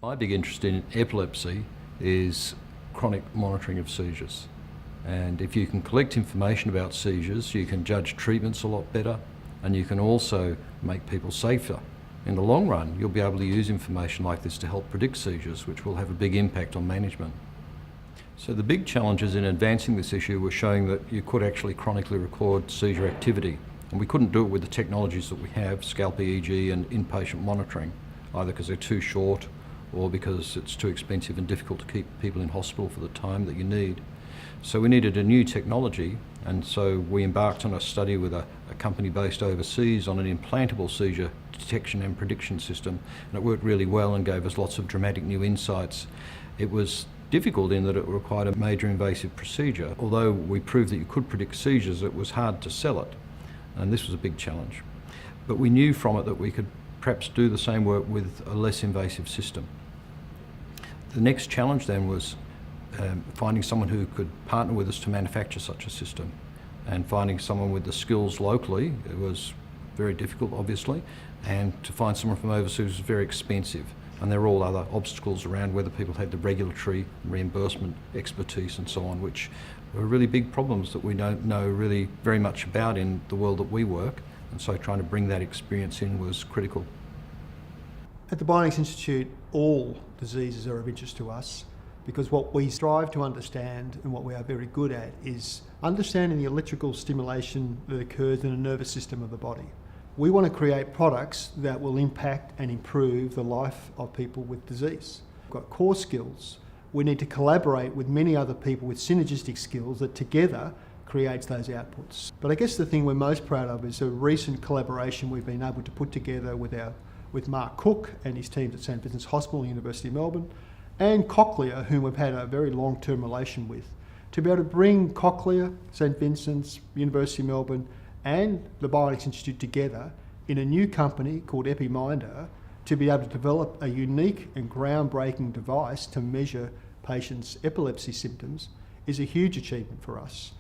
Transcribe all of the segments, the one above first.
My big interest in epilepsy is chronic monitoring of seizures. And if you can collect information about seizures, you can judge treatments a lot better, and you can also make people safer. In the long run, you'll be able to use information like this to help predict seizures, which will have a big impact on management. So the big challenges in advancing this issue were showing that you could actually chronically record seizure activity. And we couldn't do it with the technologies that we have, scalp EEG and inpatient monitoring, either because they're too short or because it's too expensive and difficult to keep people in hospital for the time that you need. So we needed a new technology, and so we embarked on a study with a company based overseas on an implantable seizure detection and prediction system, and it worked really well and gave us lots of dramatic new insights. It was difficult in that it required a major invasive procedure. Although we proved that you could predict seizures, it was hard to sell it, and this was a big challenge. But we knew from it that we could perhaps do the same work with a less invasive system. The next challenge then was finding someone who could partner with us to manufacture such a system, and finding someone with the skills locally. It was very difficult, obviously, and to find someone from overseas was very expensive, and there were all other obstacles around whether people had the regulatory reimbursement expertise and so on, which were really big problems that we don't know really very much about in the world that we work, and so trying to bring that experience in was critical. At the Biomedical Institute, all diseases are of interest to us, because what we strive to understand and what we are very good at is understanding the electrical stimulation that occurs in the nervous system of the body. We want to create products that will impact and improve the life of people with disease. We've got core skills. We need to collaborate with many other people with synergistic skills that together creates those outputs. But I guess the thing we're most proud of is a recent collaboration we've been able to put together with Mark Cook and his teams at St Vincent's Hospital, University of Melbourne, and Cochlear, whom we've had a very long-term relation with, to be able to bring Cochlear, St Vincent's, University of Melbourne, and the Biomedical Institute together in a new company called Epi-Minder to be able to develop a unique and groundbreaking device to measure patients' epilepsy symptoms is a huge achievement for us.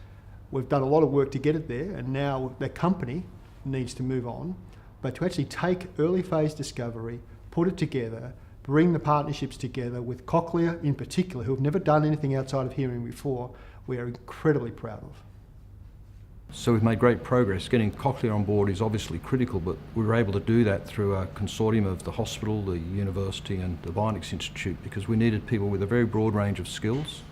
We've done a lot of work to get it there, and now the company needs to move on. But to actually take early phase discovery, put it together, bring the partnerships together with Cochlear in particular, who have never done anything outside of hearing before, we are incredibly proud of. So we've made great progress. Getting Cochlear on board is obviously critical, but we were able to do that through a consortium of the hospital, the university and the Biomedical Institute, because we needed people with a very broad range of skills,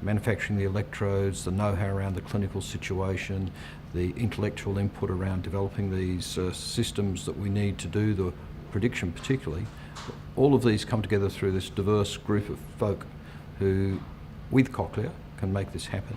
manufacturing the electrodes, the know-how around the clinical situation, the intellectual input around developing these systems that we need to do the prediction particularly. All of these come together through this diverse group of folk who, with Cochlear, can make this happen.